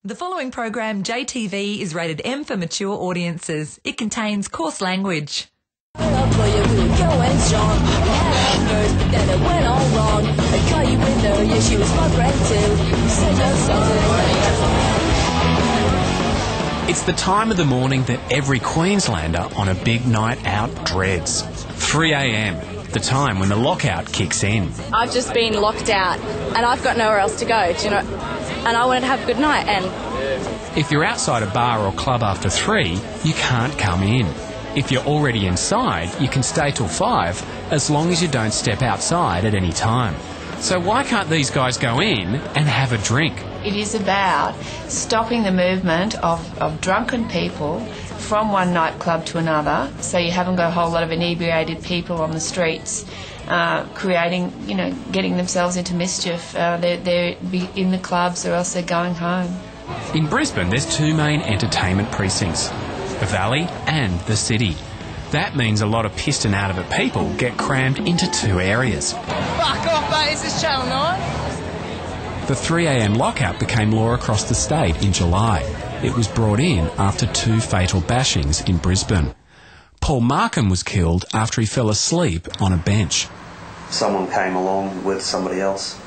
The following program, JTV, is rated M for mature audiences. It contains coarse language. It's the time of the morning that every Queenslander on a big night out dreads. 3 a.m, the time when the lockout kicks in. I've just been locked out and I've got nowhere else to go, do you know? And I wanted to have a good night. And if you're outside a bar or club after 3, you can't come in. If you're already inside, you can stay till 5 as long as you don't step outside at any time. So why can't these guys go in and have a drink? It is about stopping the movement of drunken people from one nightclub to another, so you haven't got a whole lot of inebriated people on the streets creating, getting themselves into mischief. They're in the clubs or else they're going home. In Brisbane, there's 2 main entertainment precincts, the Valley and the City. That means a lot of pissed and out of it people get crammed into 2 areas. fuck off, mate, is this Channel 9? The 3 a.m. lockout became law across the state in July. It was brought in after 2 fatal bashings in Brisbane. Paul Markham was killed after he fell asleep on a bench. Someone came along with somebody else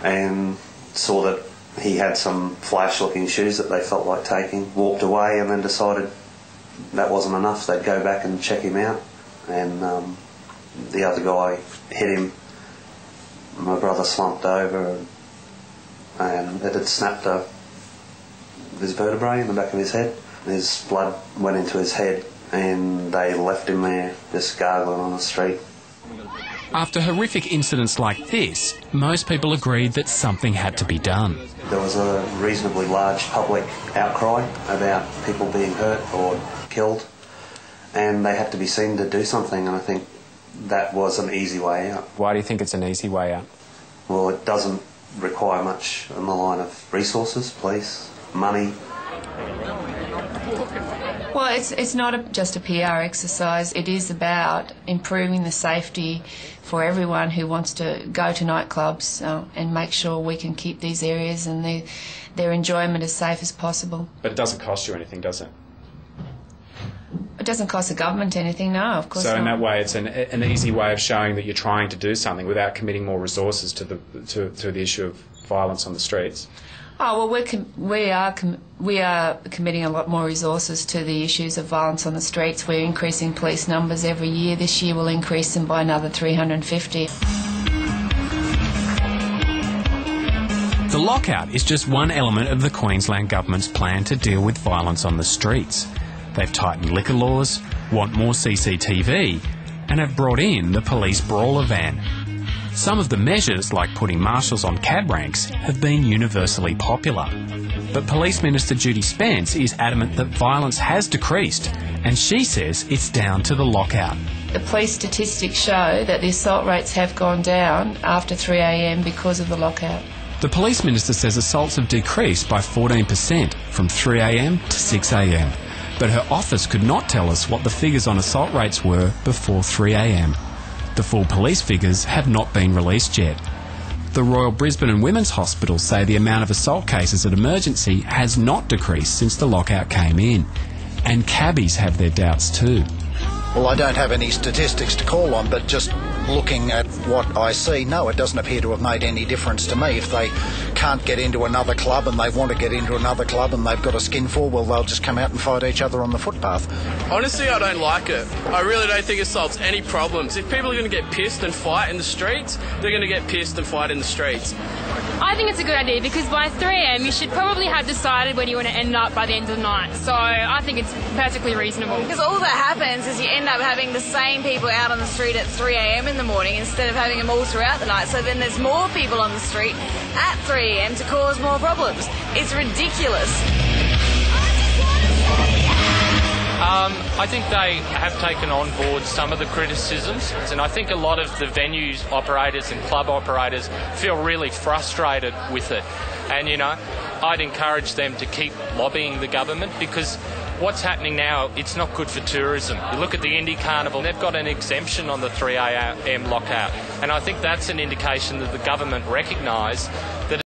and saw that he had some flash-looking shoes that they felt like taking, walked away and then decided that wasn't enough. They'd go back and check him out, and the other guy hit him. My brother slumped over and it had snapped his vertebrae in the back of his head. His blood went into his head and they left him there just gargling on the street. After horrific incidents like this, most people agreed that something had to be done. There was a reasonably large public outcry about people being hurt or killed, and they had to be seen to do something, and I think that was an easy way out. Why do you think it's an easy way out? Well, it doesn't require much in the line of resources, police, money. Well, it's not just a PR exercise. It is about improving the safety for everyone who wants to go to nightclubs and make sure we can keep these areas and their enjoyment as safe as possible. But it doesn't cost you anything, does it? It doesn't cost the government anything, no, of course not. So in that way, it's an easy way of showing that you're trying to do something without committing more resources to the issue of violence on the streets. Oh, well, we are committing a lot more resources to the issues of violence on the streets. We're increasing police numbers every year. This year we'll increase them by another 350. The lockout is just one element of the Queensland Government's plan to deal with violence on the streets. They've tightened liquor laws, want more CCTV, and have brought in the police brawler van. Some of the measures, like putting marshals on cab ranks, have been universally popular. But Police Minister Judy Spence is adamant that violence has decreased, and she says it's down to the lockout. The police statistics show that the assault rates have gone down after 3 a.m. because of the lockout. The Police Minister says assaults have decreased by 14% from 3 a.m. to 6 a.m. But her office could not tell us what the figures on assault rates were before 3 a.m. The full police figures have not been released yet. The Royal Brisbane and Women's Hospital say the amount of assault cases at emergency has not decreased since the lockout came in. And cabbies have their doubts too. Well, I don't have any statistics to call on, but just looking at what I see, no, it doesn't appear to have made any difference to me. If they can't get into another club and they want to get into another club and they've got a skin for, well, they'll just come out and fight each other on the footpath. Honestly, I don't like it. I really don't think it solves any problems. If people are going to get pissed and fight in the streets, they're going to get pissed and fight in the streets. I think it's a good idea because by 3 a.m. you should probably have decided where you want to end up by the end of the night. So I think it's perfectly reasonable. Because all that happens is you end up having the same people out on the street at 3 a.m. in the morning instead of having them all throughout the night. So then there's more people on the street at 3 a.m. to cause more problems. It's ridiculous. I think they have taken on board some of the criticisms, and I think a lot of the venues operators and club operators feel really frustrated with it. And, I'd encourage them to keep lobbying the government because what's happening now, it's not good for tourism. You look at the Indy Carnival, they've got an exemption on the 3 a.m. lockout, and I think that's an indication that the government recognise that